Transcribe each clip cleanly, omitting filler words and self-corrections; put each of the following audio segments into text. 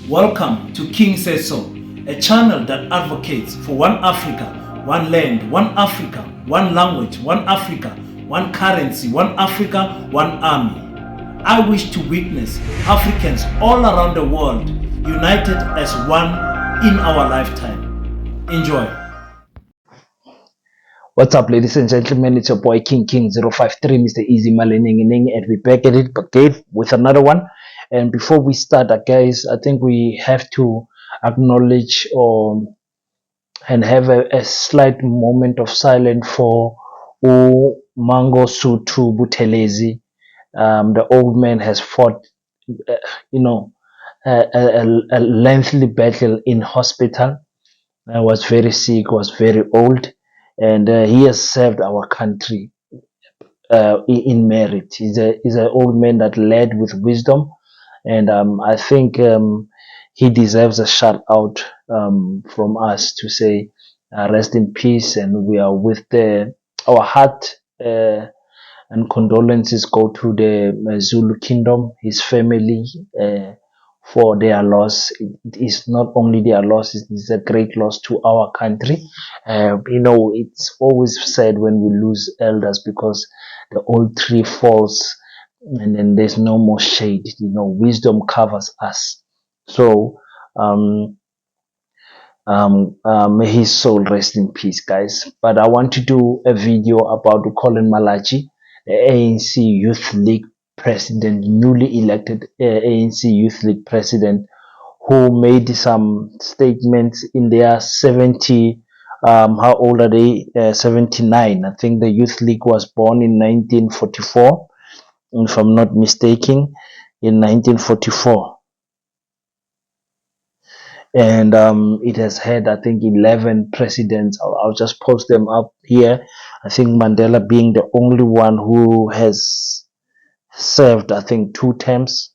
Welcome to King Says So, a channel that advocates for one Africa, one land, one Africa, one language, one Africa, one currency, one Africa, one army. I wish to witness Africans all around the world united as one in our lifetime. Enjoy. What's up, ladies and gentlemen? It's your boy King 053, Mr. Easy Malening, and we're back at it again with another one. And before we start, guys, I think we have to acknowledge and have a slight moment of silence for Mango Sutu Buthelezi. The old man has fought, a lengthy battle in hospital. Was very sick, was very old, and he has served our country in merit. He's an old man that led with wisdom, and I think he deserves a shout out from us to say rest in peace, and we are with our heart and condolences go to the Zulu kingdom, his family. For their loss. It is not only their loss, it is a great loss to our country. It's always sad when we lose elders because the old tree falls and then there's no more shade. Wisdom covers us. So, may his soul rest in peace, guys. But I want to do a video about Collen Malatji, the ANC Youth League president, newly elected ANC Youth League president, who made some statements in their 70, how old are they? 79. I think the Youth League was born in 1944, if I'm not mistaken, in 1944. And it has had, I think, 11 presidents. I'll just post them up here. I think Mandela being the only one who has served, I think, 2 terms.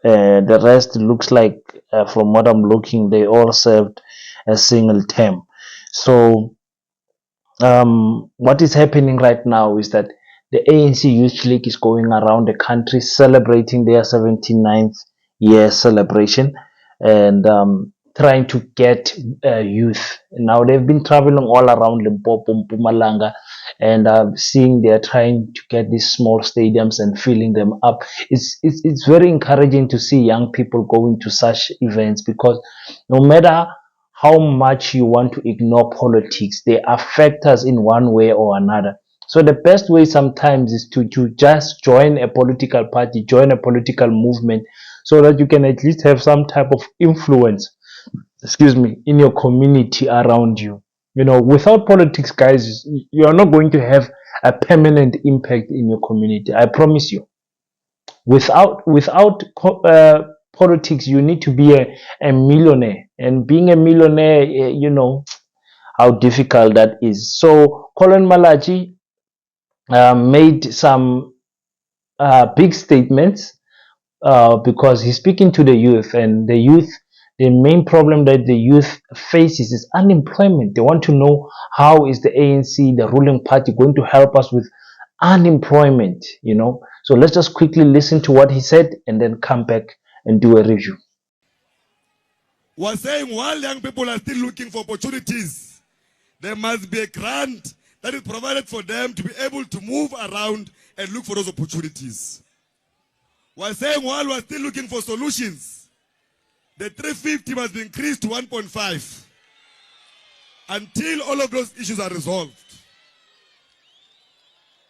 The rest looks like, from what I'm looking, they all served a single term. So what is happening right now is that the ANC Youth League is going around the country celebrating their 79th year celebration and trying to get youth. Now they've been traveling all around Limpopo, Mpumalanga, and seeing they're trying to get these small stadiums and filling them up. It's very encouraging to see young people going to such events, because no matter how much you want to ignore politics, they affect us in one way or another. So the best way sometimes is to just join a political party, join a political movement, so that you can at least have some type of influence, in your community around you. Without politics, guys, you are not going to have a permanent impact in your community. I promise you. Without politics, you need to be a millionaire, and being a millionaire, how difficult that is. So Collen Malatji made some big statements because he's speaking to the youth, and the main problem that the youth faces is unemployment. They want to know, how is the ANC, the ruling party, going to help us with unemployment? So let's just quickly listen to what he said and then come back and do a review. Was saying, while young people are still looking for opportunities, there must be a grant that is provided for them to be able to move around and look for those opportunities. Was saying, while we're still looking for solutions, the 350 must be increased to 1.5 until all of those issues are resolved.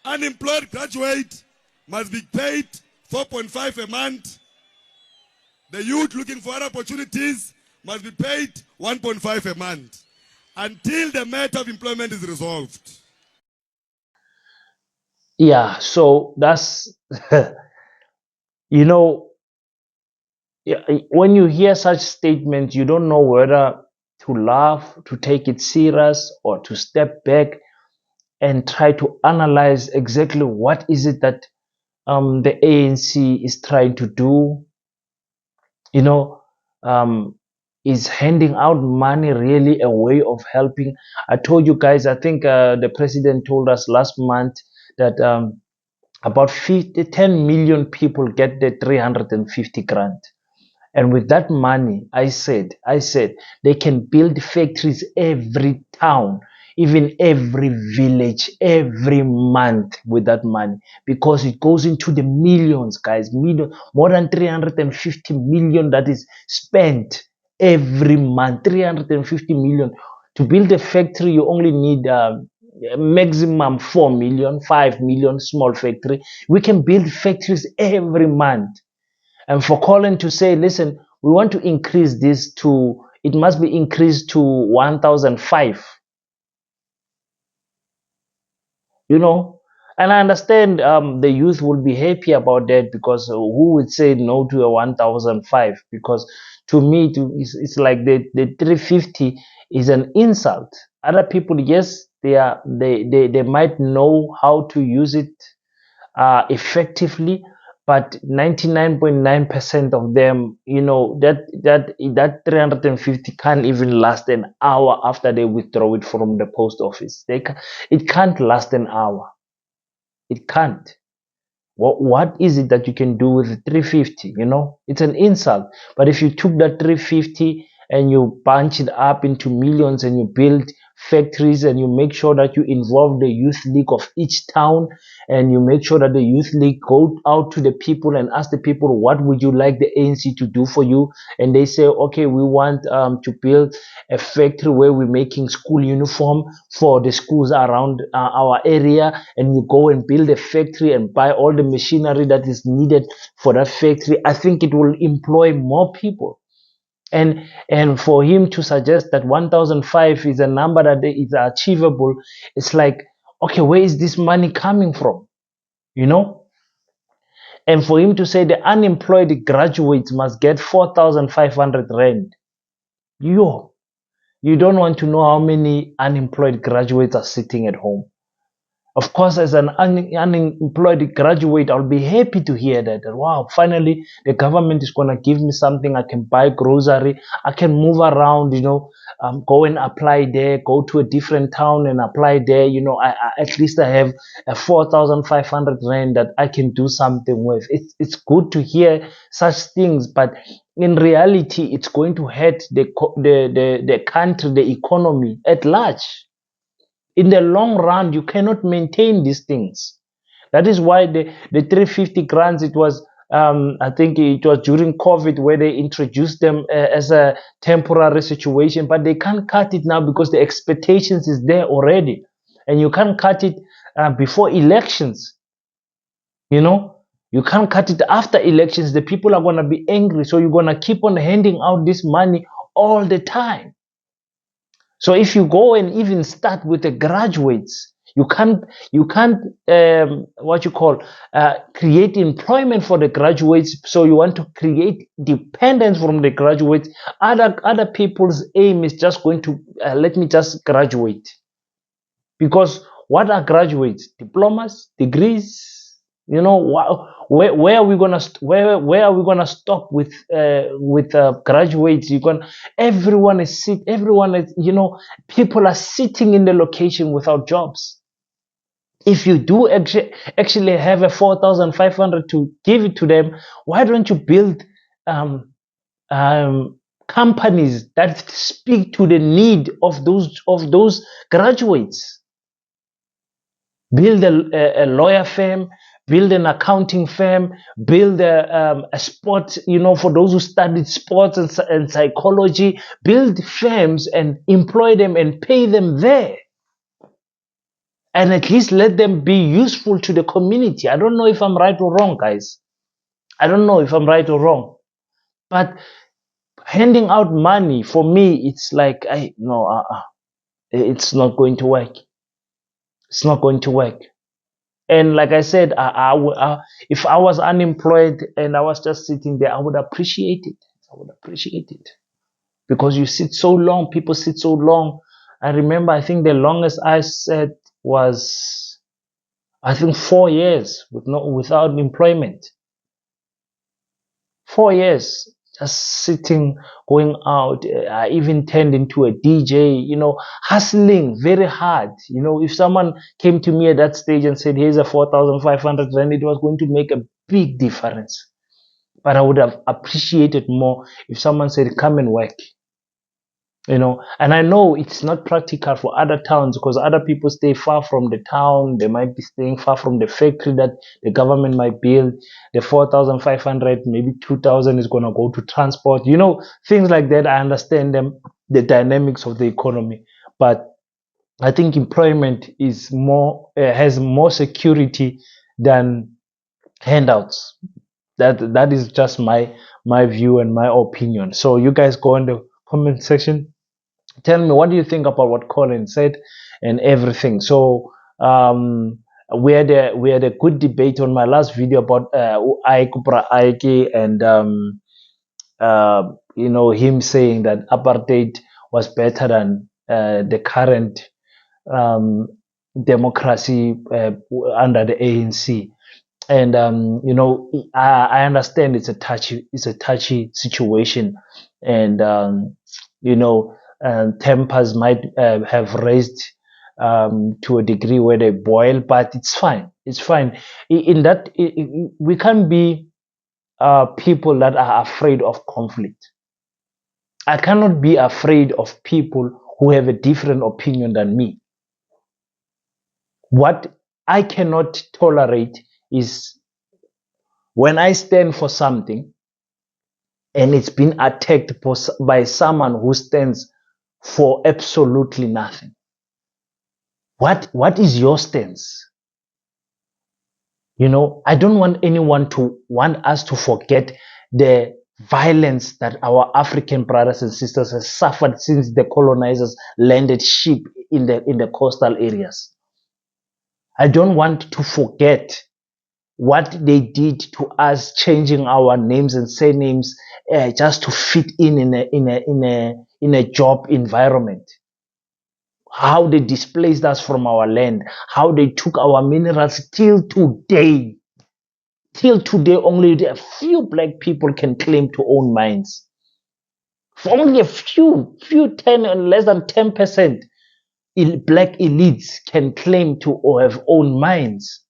Unemployed graduate must be paid 4.5 a month. The youth looking for other opportunities must be paid 1.5 a month until the matter of employment is resolved. Yeah, so that's, when you hear such statements, you don't know whether to laugh, to take it serious, or to step back and try to analyze exactly what is it that the ANC is trying to do. Is handing out money really a way of helping? I told you guys, I think the president told us last month that about 10 million people get the 350 grant. And with that money, I said, they can build factories every town, even every village, every month with that money, because it goes into the millions, guys, more than 350 million that is spent every month, 350 million. To build a factory, you only need maximum 4 million, 5 million, small factory. We can build factories every month. And for Collen to say, listen, we want to increase this to, it must be increased to 1,005, you know. And I understand the youth will be happy about that, because who would say no to a 1,005? Because to me, it's like the 350 is an insult. Other people, yes, they might know how to use it effectively, but 99.9% of them, you know, that 350 can't even last an hour after they withdraw it from the post office. It can't last an hour. It can't. What is it that you can do with 350? You know, it's an insult. But if you took that 350 and you bunch it up into millions, and you build factories, and you make sure that you involve the youth league of each town, and you make sure that the youth league go out to the people and ask the people, what would you like the ANC to do for you? And they say, okay, we want to build a factory where we're making school uniform for the schools around our area. And you go and build a factory and buy all the machinery that is needed for that factory. I think it will employ more people. And for him to suggest that 1,005 is a number that is achievable, it's like, okay, where is this money coming from? You know? And for him to say the unemployed graduates must get 4,500 rand. You don't want to know how many unemployed graduates are sitting at home. Of course, as an unemployed graduate, I'll be happy to hear that. Wow, finally, the government is going to give me something. I can buy grocery. I can move around, you know, go and apply there, go to a different town and apply there. You know, at least I have a 4,500 rand that I can do something with. It's good to hear such things, but in reality, it's going to hurt the country, the economy at large. In the long run, you cannot maintain these things. That is why the 350 grants, it was, I think it was during COVID where they introduced them as a temporary situation, but they can't cut it now because the expectations is there already. And you can't cut it before elections. You know, you can't cut it after elections. The people are going to be angry. So you're going to keep on handing out this money all the time. So if you go and even start with the graduates, you can't create employment for the graduates. So you want to create dependence from the graduates. Other people's aim is just going to let me just graduate, because what are graduates? Diplomas, degrees. You know, where are we gonna stop with graduates? Everyone is you know, people are sitting in the location without jobs. If you do actually have a 4,500 to give it to them, why don't you build companies that speak to the need of those graduates? Build a lawyer firm, build an accounting firm, build a sport, you know, for those who studied sports and psychology. Build firms and employ them and pay them there. And at least let them be useful to the community. I don't know if I'm right or wrong, guys. I don't know if I'm right or wrong. But handing out money, for me, it's like, it's not going to work. It's not going to work. And like I said, if I was unemployed and I was just sitting there, I would appreciate it. I would appreciate it. Because you sit so long, people sit so long. I remember, I think the longest I sat was, I think 4 years without employment. 4 years. Just sitting, going out. I even turned into a DJ, you know, hustling very hard. You know, if someone came to me at that stage and said, here's a 4,500 rand, it was going to make a big difference. But I would have appreciated more if someone said, come and work. And I know it's not practical for other towns because other people stay far from the town. They might be staying far from the factory that the government might build. The 4,500, maybe 2,000 is going to go to transport. Things like that. I understand the dynamics of the economy. But I think employment is has more security than handouts. That is just my view and my opinion. So you guys go in the comment section. Tell me, what do you think about what Collen said and everything? So we had a good debate on my last video about Ike and him saying that apartheid was better than the current democracy under the ANC. And I understand it's a touchy situation, and tempers might have raised to a degree where they boil, but it's fine. It's fine. We can't be people that are afraid of conflict. I cannot be afraid of people who have a different opinion than me. What I cannot tolerate is when I stand for something and it's been attacked by someone who stands for absolutely nothing. What is your stance? I don't want anyone to want us to forget the violence that our African brothers and sisters have suffered since the colonizers landed ship in the coastal areas. I don't want to forget what they did to us, changing our names and surnames just to fit in a job environment. How they displaced us from our land, how they took our minerals till today. Till today, only a few black people can claim to own mines. For only a few 10 and less than 10% black elites can claim to have owned mines.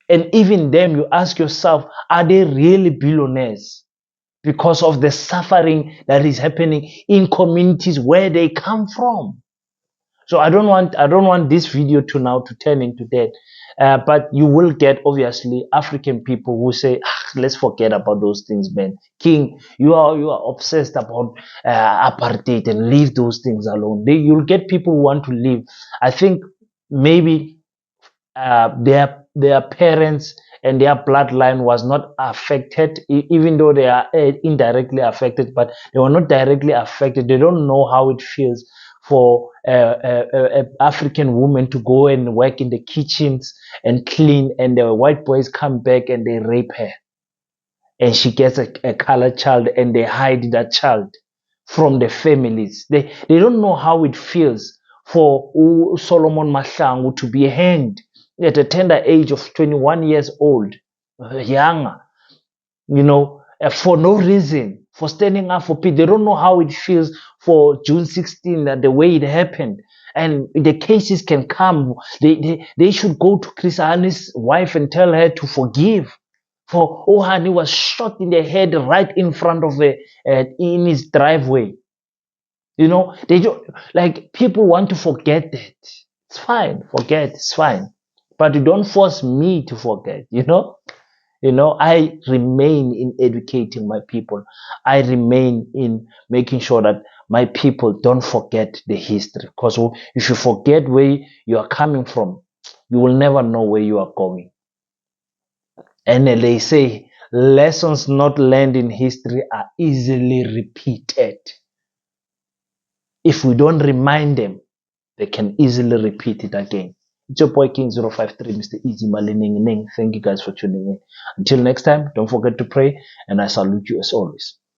And even them, you ask yourself, are they really billionaires? Because of the suffering that is happening in communities where they come from. So I don't want this video to now to turn into that. But you will get obviously African people who say, let's forget about those things, man. King, you are obsessed about apartheid and leave those things alone. You'll get people who want to leave. I think maybe their parents and their bloodline was not affected, even though they are indirectly affected, but they were not directly affected. They don't know how it feels for an African woman to go and work in the kitchens and clean, and the white boys come back and they rape her. And she gets a colored child and they hide that child from the families. They don't know how it feels for Solomon Mahlangu to be hanged at a tender age of 21 years old, younger, for no reason, for standing up for people. They don't know how it feels for June 16, the way it happened. And the cases can come. They should go to Chris Hani's wife and tell her to forgive. For Ohani was shot in the head right in front of in his driveway. They don't, like, people want to forget that. It's fine, forget, it's fine. But you don't force me to forget, I remain in educating my people. I remain in making sure that my people don't forget the history. Because if you forget where you are coming from, you will never know where you are going. And they say lessons not learned in history are easily repeated. If we don't remind them, they can easily repeat it again. It's your boy King 053, Mr. Easy Malining. Thank you guys for tuning in. Until next time, don't forget to pray, and I salute you as always.